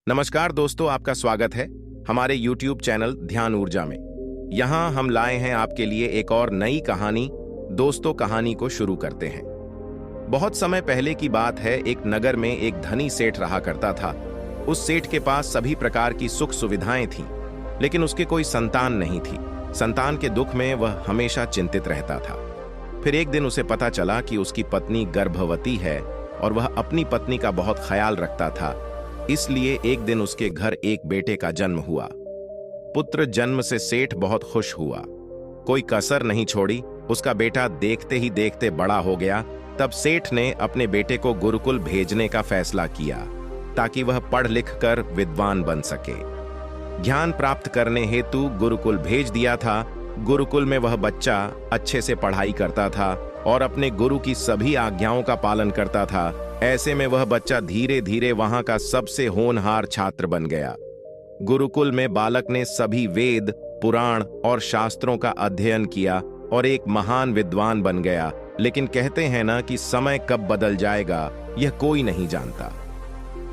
नमस्कार दोस्तों, आपका स्वागत है हमारे YouTube चैनल ध्यान ऊर्जा में। यहाँ हम लाए हैं आपके लिए एक और नई कहानी। दोस्तों, कहानी को शुरू करते हैं। बहुत समय पहले की बात है। एक नगर में एक धनी सेठ रहा करता था। उस सेठ के पास सभी प्रकार की सुख सुविधाएं थीं, लेकिन उसके कोई संतान नहीं थी। संतान के दुख में वह हमेशा चिंतित रहता था। फिर एक दिन उसे पता चला कि उसकी पत्नी गर्भवती है और वह अपनी पत्नी का बहुत ख्याल रखता था। इसलिए एक दिन उसके घर एक बेटे का जन्म हुआ। पुत्र जन्म से सेठ बहुत खुश हुआ, कोई कसर नहीं छोड़ी। उसका बेटा देखते ही देखते बड़ा हो गया। तब सेठ ने अपने बेटे को गुरुकुल भेजने का फैसला किया ताकि वह पढ़ लिख कर विद्वान बन सके। ज्ञान प्राप्त करने हेतु गुरुकुल भेज दिया था। गुरुकुल में वह बच्चा अच्छे से पढ़ाई करता था और अपने गुरु की सभी आज्ञाओं का पालन करता था। ऐसे में वह बच्चा धीरे धीरे वहां का सबसे होनहार छात्र बन गया। गुरुकुल में बालक ने सभी वेद, पुराण और शास्त्रों का अध्ययन किया और एक महान विद्वान बन गया। लेकिन कहते हैं ना कि समय कब बदल जाएगा यह कोई नहीं जानता।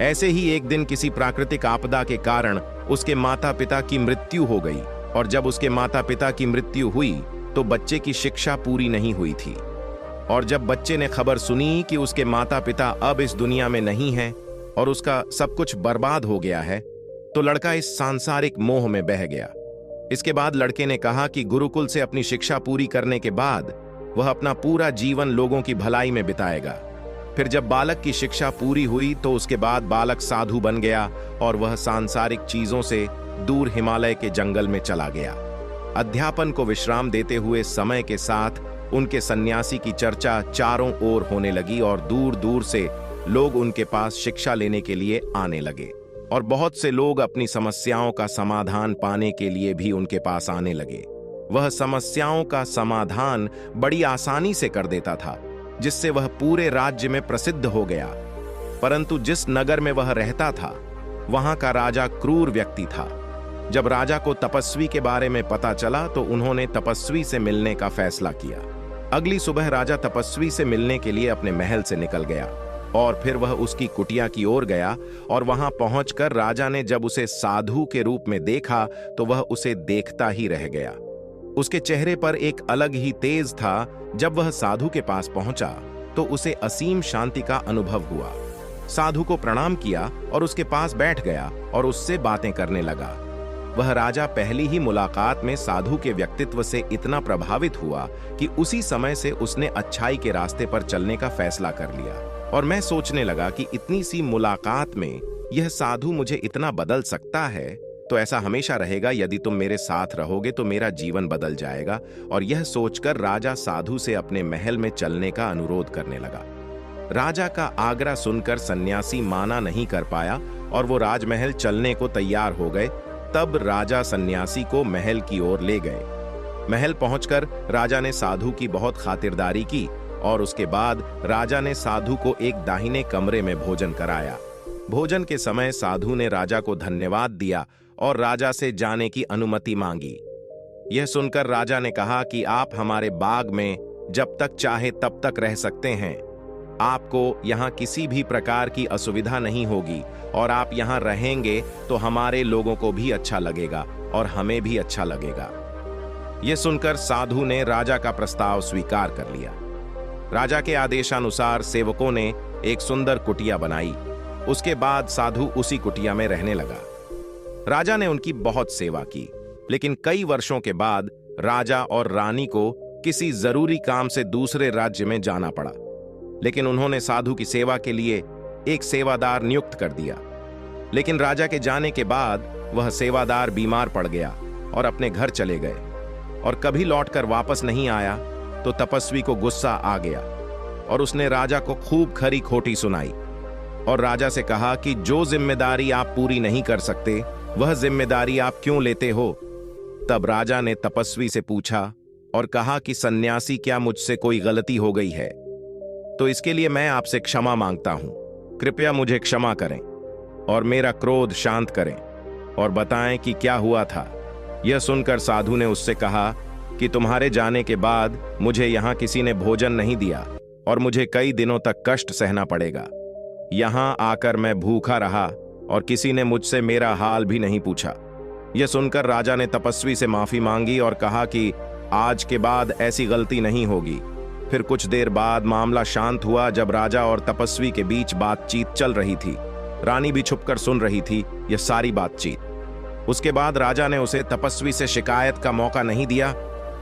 ऐसे ही एक दिन किसी प्राकृतिक आपदा के कारण उसके माता पिता की मृत्यु हो गई, और जब उसके माता पिता की मृत्यु हुई तो बच्चे की शिक्षा पूरी नहीं हुई थी। और जब बच्चे ने खबर सुनी कि उसके माता पिता अब इस दुनिया में नहीं हैं और उसका सब कुछ बर्बाद हो गया है, तो लड़का इस सांसारिक मोह में बह गया। इसके बाद लड़के ने कहा कि गुरुकुल से अपनी शिक्षा पूरी करने के बाद वह अपना पूरा जीवन लोगों की भलाई में बिताएगा। फिर जब बालक की शिक्षा पूरी हुई तो उसके बाद बालक साधु बन गया और वह सांसारिक चीजों से दूर हिमालय के जंगल में चला गया। अध्यापन को विश्राम देते हुए समय के साथ उनके सन्यासी की चर्चा चारों ओर होने लगी और दूर दूर से लोग उनके पास शिक्षा लेने के लिए आने लगे। और बहुत से लोग अपनी समस्याओं का समाधान पाने के लिए भी उनके पास आने लगे। वह समस्याओं का समाधान बड़ी आसानी से कर देता था, जिससे वह पूरे राज्य में प्रसिद्ध हो गया। परंतु जिस नगर में वह रहता था वहां का राजा क्रूर व्यक्ति था। जब राजा को तपस्वी के बारे में पता चला तो उन्होंने तपस्वी से मिलने का फैसला किया। अगली सुबह राजा तपस्वी से मिलने के लिए अपने महल से निकल गया और फिर वह उसकी कुटिया की ओर गया। और वहां पहुंचकर राजा ने जब उसे साधु के रूप में देखा तो वह उसे देखता ही रह गया। उसके चेहरे पर एक अलग ही तेज था। जब वह साधु के पास पहुंचा तो उसे असीम शांति का अनुभव हुआ। साधु को प्रणाम किया और उसके पास बैठ गया और उससे बातें करने लगा। वह राजा पहली ही मुलाकात में साधु के व्यक्तित्व से इतना प्रभावित हुआ कि उसी समय से उसने अच्छाई के रास्ते पर चलने का फैसला कर लिया। और मैं सोचने लगा कि इतनी सी मुलाकात में यह साधु मुझे इतना बदल सकता है, तो ऐसा हमेशा रहेगा। यदि तुम मेरे साथ रहोगे तो मेरा जीवन बदल जाएगा। और यह सोचकर राजा साधु से अपने महल में चलने का अनुरोध करने लगा। राजा का आग्रह सुनकर सन्यासी माना नहीं कर पाया और वो राजमहल चलने को तैयार हो गए। तब राजा सन्यासी को महल की ओर ले गए। महल पहुंचकर राजा ने साधु की बहुत खातिरदारी की और उसके बाद राजा ने साधु को एक दाहिने कमरे में भोजन कराया। भोजन के समय साधु ने राजा को धन्यवाद दिया और राजा से जाने की अनुमति मांगी। यह सुनकर राजा ने कहा कि आप हमारे बाग में जब तक चाहे तब तक रह सकते हैं। आपको यहाँ किसी भी प्रकार की असुविधा नहीं होगी और आप यहाँ रहेंगे तो हमारे लोगों को भी अच्छा लगेगा और हमें भी अच्छा लगेगा। यह सुनकर साधु ने राजा का प्रस्ताव स्वीकार कर लिया। राजा के आदेशानुसार सेवकों ने एक सुंदर कुटिया बनाई। उसके बाद साधु उसी कुटिया में रहने लगा। राजा ने उनकी बहुत सेवा की, लेकिन कई वर्षों के बाद राजा और रानी को किसी जरूरी काम से दूसरे राज्य में जाना पड़ा। लेकिन उन्होंने साधु की सेवा के लिए एक सेवादार नियुक्त कर दिया। लेकिन राजा के जाने के बाद वह सेवादार बीमार पड़ गया और अपने घर चले गए और कभी लौटकर वापस नहीं आया। तो तपस्वी को गुस्सा आ गया और उसने राजा को खूब खरी खोटी सुनाई और राजा से कहा कि जो जिम्मेदारी आप पूरी नहीं कर सकते वह जिम्मेदारी आप क्यों लेते हो। तब राजा ने तपस्वी से पूछा और कहा कि सन्यासी, क्या मुझसे कोई गलती हो गई है? तो इसके लिए मैं आपसे क्षमा मांगता हूं। कृपया मुझे क्षमा करें और मेरा क्रोध शांत करें और बताएं कि क्या हुआ था। यह सुनकर साधु ने उससे कहा कि तुम्हारे जाने के बाद मुझे यहाँ किसी ने भोजन नहीं दिया और मुझे कई दिनों तक कष्ट सहना पड़ेगा। यहाँ आकर मैं भूखा रहा और किसी ने मुझसे मेरा हाल भी नहीं पूछा। यह सुनकर राजा ने तपस्वी से माफी मांगी और कहा कि आज के बाद ऐसी गलती नहीं होगी। फिर कुछ देर बाद मामला शांत हुआ। जब राजा और तपस्वी के बीच बातचीत चल रही थी, रानी भी छुपकर सुन रही थी यह सारी बातचीत। उसके बाद राजा ने उसे तपस्वी से शिकायत का मौका नहीं दिया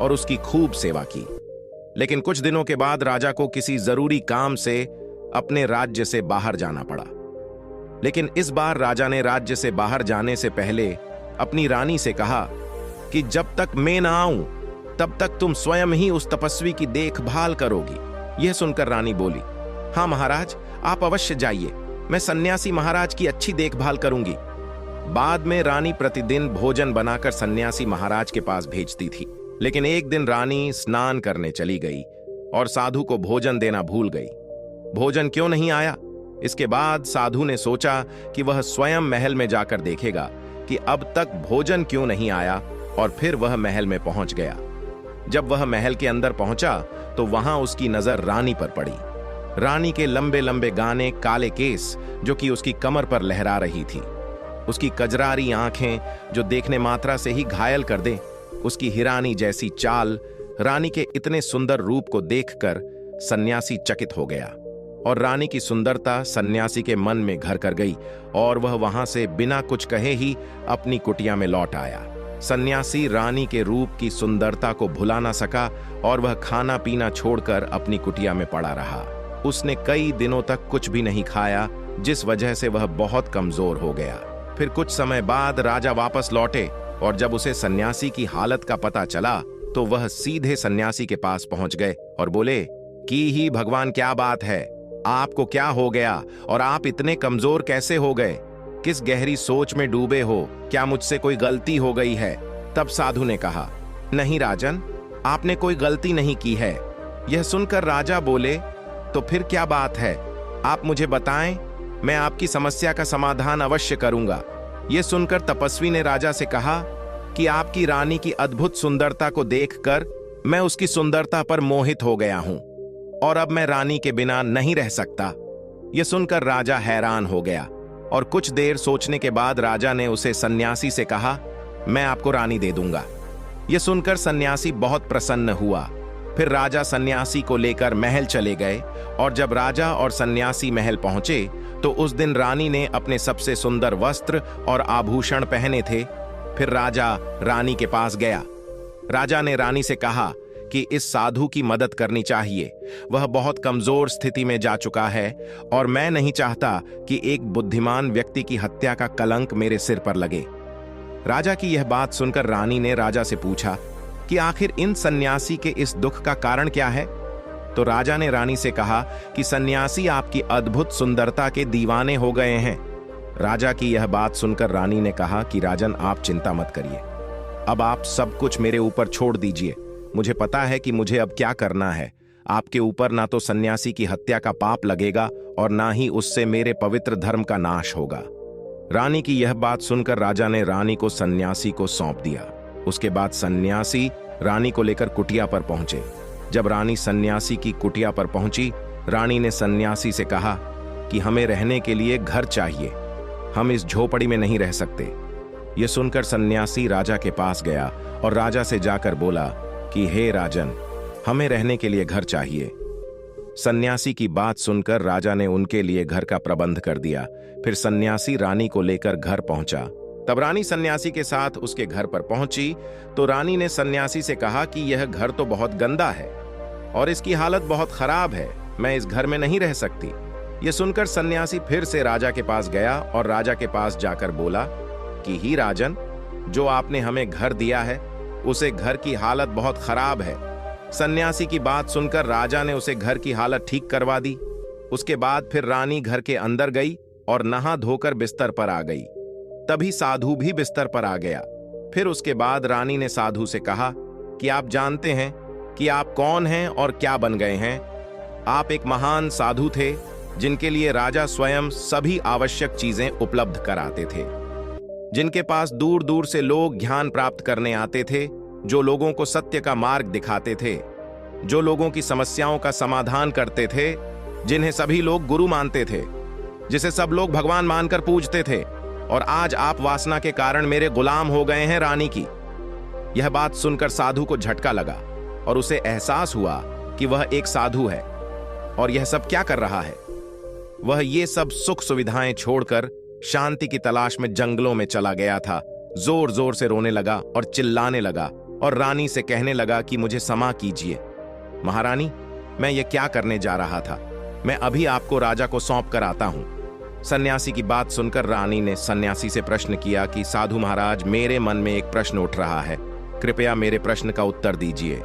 और उसकी खूब सेवा की। लेकिन कुछ दिनों के बाद राजा को किसी जरूरी काम से अपने राज्य से बाहर जाना पड़ा। लेकिन इस बार राजा ने राज्य से बाहर जाने से पहले अपनी रानी से कहा कि जब तक मैं ना आऊं तब तक तुम स्वयं ही उस तपस्वी की देखभाल करोगी। यह सुनकर रानी बोली, हाँ महाराज, आप अवश्य जाइए, मैं सन्यासी महाराज की अच्छी देखभाल करूंगी। बाद में रानी प्रतिदिन भोजन बनाकर सन्यासी महाराज के पास भेजती थी। लेकिन एक दिन रानी स्नान करने चली गई और साधु को भोजन देना भूल गई। भोजन क्यों नहीं आया? इसके बाद साधु ने सोचा कि वह स्वयं महल में जाकर देखेगा कि अब तक भोजन क्यों नहीं आया, और फिर वह महल में पहुंच गया। जब वह महल के अंदर पहुंचा तो वहां उसकी नजर रानी पर पड़ी। रानी के लंबे लंबे गाने काले केस जो कि उसकी कमर पर लहरा रही थी, उसकी कजरारी आंखें जो देखने मात्रा से ही घायल कर दें, उसकी हिरानी जैसी चाल। रानी के इतने सुंदर रूप को देखकर सन्यासी चकित हो गया और रानी की सुंदरता सन्यासी के मन में घर कर गई और वह वहां से बिना कुछ कहे ही अपनी कुटिया में लौट आया। सन्यासी रानी के रूप की सुंदरता को भुला ना सका और वह खाना पीना छोड़कर अपनी कुटिया में पड़ा रहा। उसने कई दिनों तक कुछ भी नहीं खाया, जिस वजह से वह बहुत कमजोर हो गया। फिर कुछ समय बाद राजा वापस लौटे और जब उसे सन्यासी की हालत का पता चला तो वह सीधे सन्यासी के पास पहुंच गए और बोले कि ही भगवान, क्या बात है, आपको क्या हो गया और आप इतने कमजोर कैसे हो गए? किस गहरी सोच में डूबे हो? क्या मुझसे कोई गलती हो गई है? तब साधु ने कहा, नहीं राजन, आपने कोई गलती नहीं की है। यह सुनकर राजा बोले, तो फिर क्या बात है, आप मुझे बताएं, मैं आपकी समस्या का समाधान अवश्य करूंगा। यह सुनकर तपस्वी ने राजा से कहा कि आपकी रानी की अद्भुत सुंदरता को देखकर मैं उसकी सुंदरता पर मोहित हो गया हूं और अब मैं रानी के बिना नहीं रह सकता। यह सुनकर राजा हैरान हो गया और कुछ देर सोचने के बाद राजा ने उसे सन्यासी से कहा, मैं आपको रानी दे दूंगा। यह सुनकर सन्यासी बहुत प्रसन्न हुआ। फिर राजा सन्यासी को लेकर महल चले गए और जब राजा और सन्यासी महल पहुंचे तो उस दिन रानी ने अपने सबसे सुंदर वस्त्र और आभूषण पहने थे। फिर राजा रानी के पास गया। राजा ने रानी से कहा कि इस साधु की मदद करनी चाहिए, वह बहुत कमजोर स्थिति में जा चुका है और मैं नहीं चाहता कि एक बुद्धिमान व्यक्ति की हत्या का कलंक मेरे सिर पर लगे। राजा की यह बात सुनकर रानी ने राजा से पूछा कि आखिर इन सन्यासी के इस दुख का कारण क्या है? तो राजा ने रानी से कहा कि सन्यासी आपकी अद्भुत सुंदरता के दीवाने हो गए हैं। राजा की यह बात सुनकर रानी ने कहा कि राजन, आप चिंता मत करिए, अब आप सब कुछ मेरे ऊपर छोड़ दीजिए। मुझे पता है कि मुझे अब क्या करना है। आपके ऊपर ना तो सन्यासी की हत्या का पाप लगेगा और ना ही उससे मेरे पवित्र धर्म का नाश होगा। रानी की यह बात सुनकर राजा ने रानी को सन्यासी को सौंप दिया। उसके बाद सन्यासी रानी को लेकर कुटिया पर पहुंचे। जब रानी सन्यासी की कुटिया पर पहुंची, रानी ने सन्यासी से कहा कि हमें रहने के लिए घर चाहिए, हम इस झोपड़ी में नहीं रह सकते। यह सुनकर सन्यासी राजा के पास गया और राजा से जाकर बोला कि हे राजन, हमें रहने के लिए घर चाहिए। सन्यासी की बात सुनकर राजा ने उनके लिए घर का प्रबंध कर दिया। फिर सन्यासी रानी को लेकर घर पहुंचा। तब रानी सन्यासी के साथ उसके घर पर पहुंची तो रानी ने सन्यासी से कहा कि यह घर तो बहुत गंदा है और इसकी हालत बहुत खराब है, मैं इस घर में नहीं रह सकती। यह सुनकर सन्यासी फिर से राजा के पास गया और राजा के पास जाकर बोला कि ही राजन, जो आपने हमें घर दिया है उसे घर की हालत बहुत खराब है। सन्यासी की बात सुनकर राजा ने उसे घर की हालत ठीक करवा दी। उसके बाद फिर रानी घर के अंदर गई और नहा धोकर बिस्तर पर आ गई। तभी साधु भी बिस्तर पर आ गया। फिर उसके बाद रानी ने साधु से कहा कि आप जानते हैं कि आप कौन हैं और क्या बन गए हैं। आप एक महान साधु थे जिनके लिए राजा स्वयं सभी आवश्यक चीजें उपलब्ध कराते थे, जिनके पास दूर दूर से लोग ज्ञान प्राप्त करने आते थे, जो लोगों को सत्य का मार्ग दिखाते थे, जो लोगों की समस्याओं का समाधान करते थे, जिन्हें सभी लोग गुरु मानते थे, जिसे सब लोग भगवान मानकर पूजते थे। और आज आप वासना के कारण मेरे गुलाम हो गए हैं रानी की। यह बात सुनकर साधु को झटका लगा और उसे एहसास हुआ कि वह एक साधु है और यह सब क्या कर रहा है। वह ये सब सुख सुविधाएं छोड़कर शांति की तलाश में जंगलों में चला गया था। जोर जोर से रोने लगा और चिल्लाने लगा और रानी से कहने लगा कि मुझे क्षमा कीजिए महारानी, मैं ये क्या करने जा रहा था। मैं अभी आपको राजा को सौंप कर आता हूं। सन्यासी की बात सुनकर रानी ने सन्यासी से प्रश्न किया कि साधु महाराज, मेरे मन में एक प्रश्न उठ रहा है, कृपया मेरे प्रश्न का उत्तर दीजिए।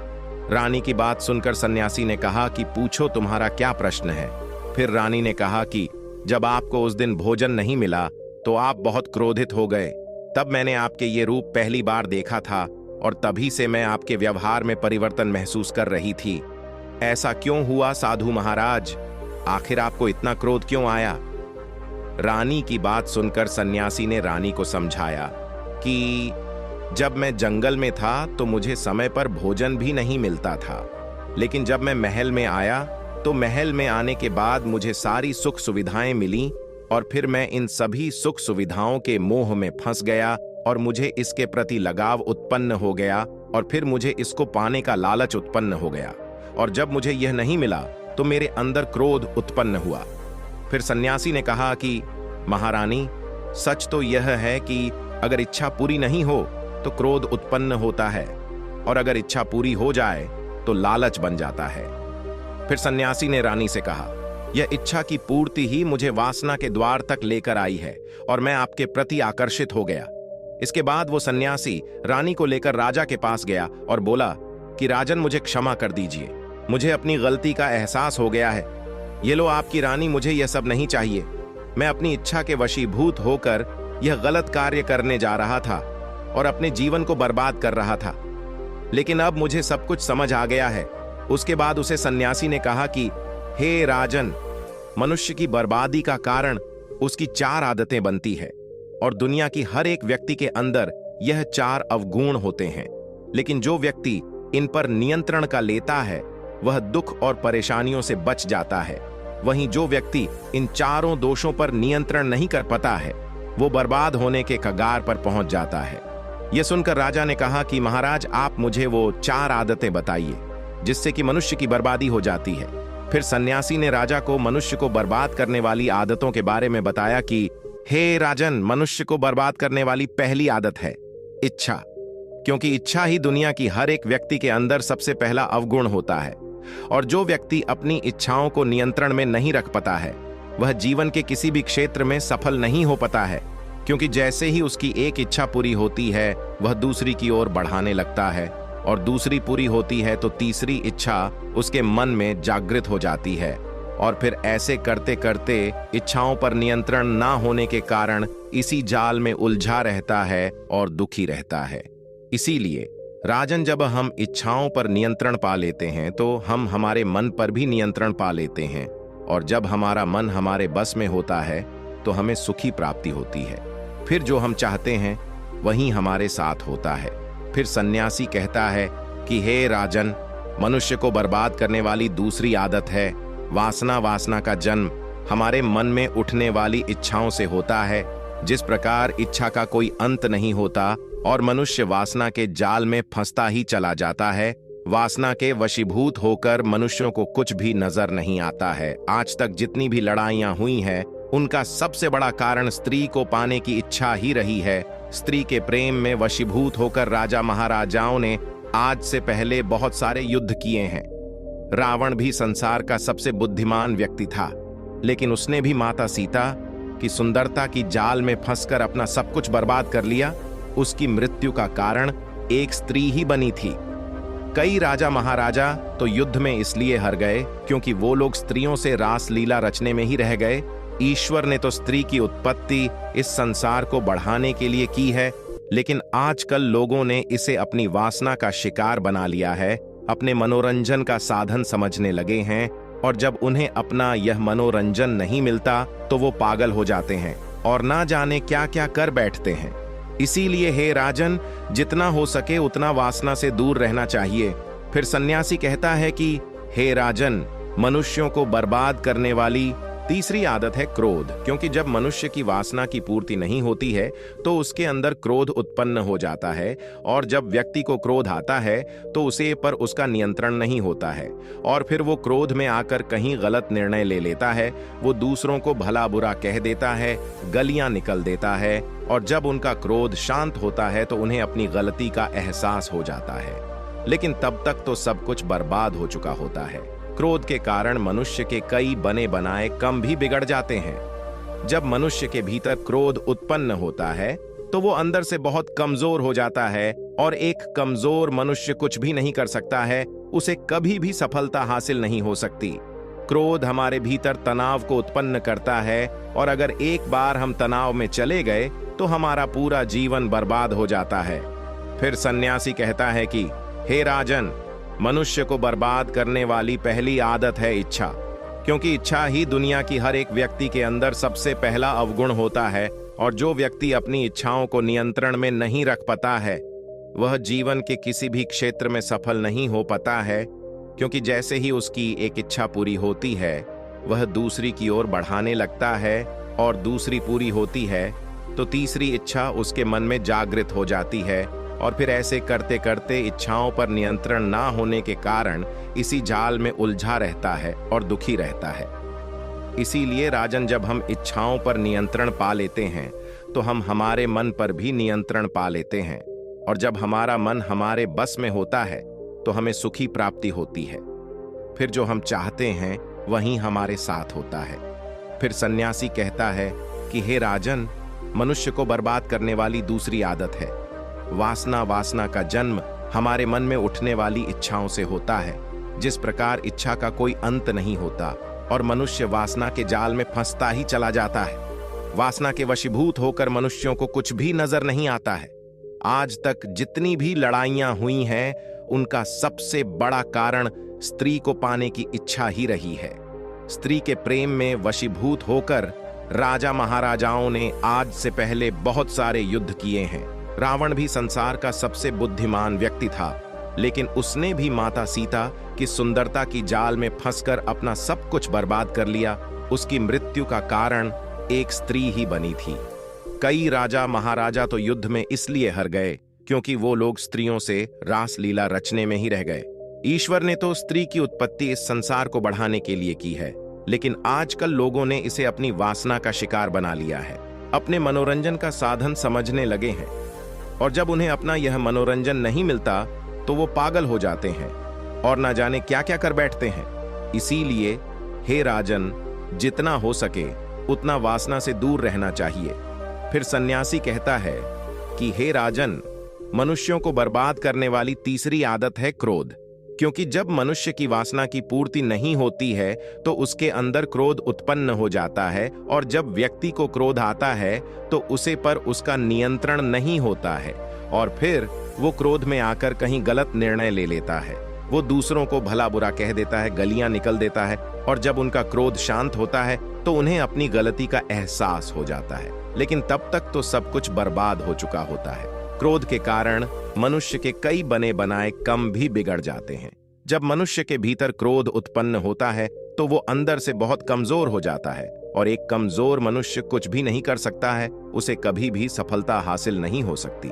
रानी की बात सुनकर सन्यासी ने कहा कि पूछो, तुम्हारा क्या प्रश्न है। फिर रानी ने कहा कि जब आपको उस दिन भोजन नहीं मिला तो आप बहुत क्रोधित हो गए। तब मैंने आपके ये रूप पहली बार देखा था और तभी से मैं आपके व्यवहार में परिवर्तन महसूस कर रही थी। ऐसा क्यों हुआ साधु महाराज? आखिर आपको इतना क्रोध क्यों आया? रानी की बात सुनकर सन्यासी ने रानी को समझाया कि जब मैं जंगल में था तो मुझे समय पर भोजन भी नहीं मिलता था, लेकिन जब मैं महल में आया तो महल में आने के बाद मुझे सारी सुख सुविधाएं मिली और फिर मैं इन सभी सुख सुविधाओं के मोह में फंस गया और मुझे इसके प्रति लगाव उत्पन्न हो गया और फिर मुझे इसको पाने का लालच उत्पन्न हो गया और जब मुझे यह नहीं मिला तो मेरे अंदर क्रोध उत्पन्न हुआ। फिर सन्यासी ने कहा कि महारानी, सच तो यह है कि अगर इच्छा पूरी नहीं हो तो क्रोध उत्पन्न होता है और अगर इच्छा पूरी हो जाए तो लालच बन जाता है। फिर सन्यासी ने रानी से कहा, यह इच्छा की पूर्ति ही मुझे वासना के द्वार तक लेकर आई है और मैं आपके प्रति आकर्षित हो गया। इसके बाद वो सन्यासी रानी को लेकर राजा के पास गया और बोला कि राजन, मुझे क्षमा कर दीजिए, मुझे अपनी गलती का एहसास हो गया है। ये लो आपकी रानी, मुझे यह सब नहीं चाहिए। मैं अपनी इच्छा के वशीभूत होकर यह गलत कार्य करने जा रहा था और अपने जीवन को बर्बाद कर रहा था, लेकिन अब मुझे सब कुछ समझ आ गया है। उसके बाद उसे सन्यासी ने कहा कि हे राजन, मनुष्य की बर्बादी का कारण उसकी 4 आदतें बनती है और दुनिया की हर एक व्यक्ति के अंदर यह 4 अवगुण होते हैं, लेकिन जो व्यक्ति इन पर नियंत्रण का लेता है वह दुख और परेशानियों से बच जाता है। वहीं जो व्यक्ति इन 4 दोषों पर नियंत्रण नहीं कर पाता है वो बर्बाद होने के कगार पर पहुंच जाता है। यह सुनकर राजा ने कहा कि महाराज, आप मुझे वो 4 आदतें बताइए जिससे कि मनुष्य की बर्बादी हो जाती है। फिर सन्यासी ने राजा को मनुष्य को बर्बाद करने वाली आदतों के बारे में बताया कि हे राजन, मनुष्य को बर्बाद करने वाली पहली आदत है इच्छा, क्योंकि इच्छा ही दुनिया की हर एक व्यक्ति के अंदर सबसे पहला अवगुण होता है और जो व्यक्ति अपनी इच्छाओं को नियंत्रण में नहीं रख पाता है वह जीवन के किसी भी क्षेत्र में सफल नहीं हो पाता है, क्योंकि जैसे ही उसकी एक इच्छा पूरी होती है वह दूसरी की ओर बढ़ाने लगता है और दूसरी पूरी होती है तो तीसरी इच्छा उसके मन में जागृत हो जाती है और फिर ऐसे करते करते इच्छाओं पर नियंत्रण ना होने के कारण इसी जाल में उलझा रहता है और दुखी रहता है। इसीलिए राजन, जब हम इच्छाओं पर नियंत्रण पा लेते हैं तो हम हमारे मन पर भी नियंत्रण पा लेते हैं और जब हमारा मन हमारे बस में होता है तो हमें सुखी प्राप्ति होती है। फिर जो हम चाहते हैं वही हमारे साथ होता है। फिर सन्यासी कहता है कि हे राजन, मनुष्य को बर्बाद करने वाली दूसरी आदत है वासना। वासना का जन्म हमारे मन में उठने वाली इच्छाओं से होता है। जिस प्रकार इच्छा का कोई अंत नहीं होता और मनुष्य वासना के जाल में फंसता ही चला जाता है, वासना के वशीभूत होकर मनुष्यों को कुछ भी नजर नहीं आता है। आज तक जितनी भी लड़ाइयां हुई हैं उनका सबसे बड़ा कारण स्त्री को पाने की इच्छा ही रही है। स्त्री के प्रेम में वशीभूत होकर राजा महाराजाओं ने आज से पहले बहुत सारे युद्ध किए हैं। रावण भी संसार का सबसे बुद्धिमान व्यक्ति था, लेकिन उसने भी माता सीता की सुंदरता की जाल में फंसकर अपना सब कुछ बर्बाद कर लिया। उसकी मृत्यु का कारण एक स्त्री ही बनी थी। कई राजा महाराजा तो युद्ध में इसलिए हार गए क्योंकि वो लोग स्त्रियों से रास लीला रचने में ही रह गए। ईश्वर ने तो स्त्री की उत्पत्ति इस संसार को बढ़ाने के लिए की है, लेकिन आजकल लोगों ने इसे अपनी वासना का शिकार बना लिया है, अपने मनोरंजन का साधन समझने लगे हैं और जब उन्हें अपना यह मनोरंजन नहीं मिलता तो वो पागल हो जाते हैं और ना जाने क्या क्या कर बैठते हैं। इसीलिए हे राजन, जितना हो सके उतना वासना से दूर रहना चाहिए। फिर सन्यासी कहता है कि हे राजन, मनुष्यों को बर्बाद करने वाली तीसरी आदत है क्रोध, क्योंकि जब मनुष्य की वासना की पूर्ति नहीं होती है तो उसके अंदर क्रोध उत्पन्न हो जाता है, और जब व्यक्ति को क्रोध आता है तो उसे पर उसका नियंत्रण नहीं होता है और फिर वो क्रोध में आकर कहीं गलत निर्णय ले लेता है। वो दूसरों को भला बुरा कह देता है, गलियां निकल देता है, और जब उनका क्रोध शांत होता है तो उन्हें अपनी गलती का एहसास हो जाता है, लेकिन तब तक तो सब कुछ बर्बाद हो चुका होता है। क्रोध के कारण मनुष्य के कई बने बनाए काम भी बिगड़ जाते हैं। जब मनुष्य के भीतर क्रोध उत्पन्न होता है तो वो अंदर से बहुत कमजोर हो जाता है, और एक कमजोर मनुष्य कुछ भी नहीं कर सकता है, उसे कभी भी सफलता हासिल नहीं हो सकती। क्रोध हमारे भीतर तनाव को उत्पन्न करता है, और अगर एक बार हम तनाव में चले गए तो हमारा पूरा जीवन बर्बाद हो जाता है। फिर सन्यासी कहता है कि हे राजन, मनुष्य को बर्बाद करने वाली पहली आदत है इच्छा, क्योंकि इच्छा ही दुनिया की हर एक व्यक्ति के अंदर सबसे पहला अवगुण होता है, और जो व्यक्ति अपनी इच्छाओं को नियंत्रण में नहीं रख पाता है वह जीवन के किसी भी क्षेत्र में सफल नहीं हो पाता है, क्योंकि जैसे ही उसकी एक इच्छा पूरी होती है वह दूसरी की ओर बढ़ाने लगता है, और दूसरी पूरी होती है तो तीसरी इच्छा उसके मन में जागृत हो जाती है, और फिर ऐसे करते करते इच्छाओं पर नियंत्रण ना होने के कारण इसी जाल में उलझा रहता है और दुखी रहता है। इसीलिए राजन, जब हम इच्छाओं पर नियंत्रण पा लेते हैं तो हम हमारे मन पर भी नियंत्रण पा लेते हैं, और जब हमारा मन हमारे बस में होता है तो हमें सुखी प्राप्ति होती है। फिर जो हम चाहते हैं वही हमारे साथ होता है। फिर सन्यासी कहता है कि हे राजन, मनुष्य को बर्बाद करने वाली दूसरी आदत है वासना। वासना का जन्म हमारे मन में उठने वाली इच्छाओं से होता है। जिस प्रकार इच्छा का कोई अंत नहीं होता और मनुष्य वासना के जाल में फंसता ही चला जाता है। वासना के वशीभूत होकर मनुष्यों को कुछ भी नजर नहीं आता है। आज तक जितनी भी लड़ाइयां हुई हैं उनका सबसे बड़ा कारण स्त्री को पाने की इच्छा ही रही है। स्त्री के प्रेम में वशीभूत होकर राजा महाराजाओं ने आज से पहले बहुत सारे युद्ध किए हैं। रावण भी संसार का सबसे बुद्धिमान व्यक्ति था, लेकिन उसने भी माता सीता की सुंदरता की जाल में फंसकर अपना सब कुछ बर्बाद कर लिया। उसकी मृत्यु का कारण एक स्त्री ही बनी थी। कई राजा महाराजा तो युद्ध में इसलिए हार गए क्योंकि वो लोग स्त्रियों से रासलीला रचने में ही रह गए। ईश्वर ने तो स्त्री की उत्पत्ति इस संसार को बढ़ाने के लिए की है, लेकिन आजकल लोगों ने इसे अपनी वासना का शिकार बना लिया है, अपने मनोरंजन का साधन समझने लगे हैं, और जब उन्हें अपना यह मनोरंजन नहीं मिलता तो वो पागल हो जाते हैं और ना जाने क्या क्या कर बैठते हैं। इसीलिए हे राजन, जितना हो सके उतना वासना से दूर रहना चाहिए। फिर सन्यासी कहता है कि हे राजन, मनुष्यों को बर्बाद करने वाली तीसरी आदत है क्रोध, क्योंकि जब मनुष्य की वासना की पूर्ति नहीं होती है तो उसके अंदर क्रोध उत्पन्न हो जाता है, और जब व्यक्ति को क्रोध आता है तो उसे पर उसका नियंत्रण नहीं होता है, और फिर वो क्रोध में आकर कहीं गलत निर्णय ले लेता है। वो दूसरों को भला बुरा कह देता है, गलियां निकल देता है, और जब उनका क्रोध शांत होता है तो उन्हें अपनी गलती का एहसास हो जाता है, लेकिन तब तक तो सब कुछ बर्बाद हो चुका होता है। क्रोध के कारण मनुष्य के कई बने बनाए काम भी बिगड़ जाते हैं। जब मनुष्य के भीतर क्रोध उत्पन्न होता है तो वो अंदर से बहुत कमजोर हो जाता है, और एक कमजोर मनुष्य कुछ भी नहीं कर सकता है, उसे कभी भी सफलता हासिल नहीं हो सकती।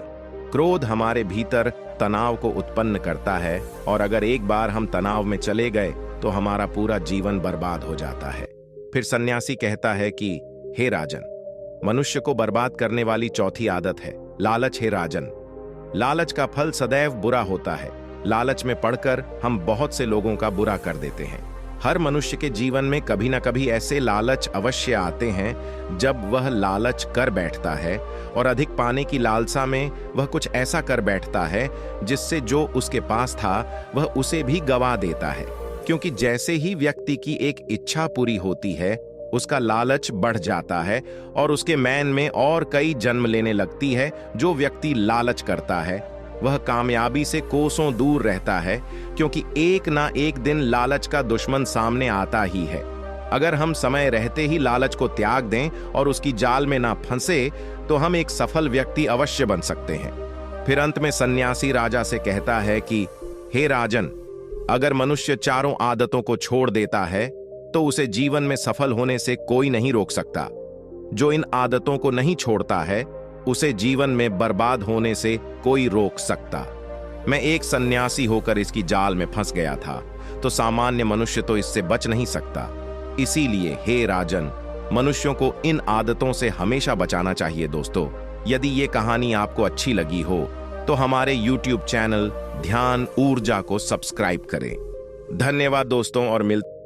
क्रोध हमारे भीतर तनाव को उत्पन्न करता है, और अगर एक बार हम तनाव में चले गए तो हमारा पूरा जीवन बर्बाद हो जाता है। फिर सन्यासी कहता है कि हे राजन, मनुष्य को बर्बाद करने वाली चौथी आदत है लालच। हे राजन, लालच का फल सदैव बुरा होता है। लालच में पड़कर हम बहुत से लोगों का बुरा कर देते हैं। हर मनुष्य के जीवन में कभी ना कभी ऐसे लालच अवश्य आते हैं जब वह लालच कर बैठता है, और अधिक पाने की लालसा में वह कुछ ऐसा कर बैठता है जिससे जो उसके पास था वह उसे भी गवा देता है। क्योंकि जैसे ही व्यक्ति की एक इच्छा पूरी होती है उसका लालच बढ़ जाता है, और उसके मैन में और कई जन्म लेने लगती है। जो व्यक्ति लालच करता है वह कामयाबी से कोसों दूर रहता है, क्योंकि एक ना एक दिन लालच का दुश्मन सामने आता ही है। अगर हम समय रहते ही लालच को त्याग दें और उसकी जाल में ना फंसे तो हम एक सफल व्यक्ति अवश्य बन सकते हैं। फिर अंत में सन्यासी राजा से कहता है कि हे राजन, अगर मनुष्य चारों आदतों को छोड़ देता है तो उसे जीवन में सफल होने से कोई नहीं रोक सकता। जो इन आदतों को नहीं छोड़ता है, उसे जीवन में बर्बाद होने से कोई रोक सकता। मैं एक सन्यासी होकर इसकी जाल में फंस गया था, तो सामान्य मनुष्य तो इससे बच नहीं सकता। इसीलिए हे राजन, मनुष्यों को इन आदतों से हमेशा बचाना चाहिए। दोस्तों, यदि ये कहानी आपको अच्छी लगी हो तो हमारे YouTube चैनल ध्यान ऊर्जा को सब्सक्राइब करें। धन्यवाद दोस्तों, और मिलते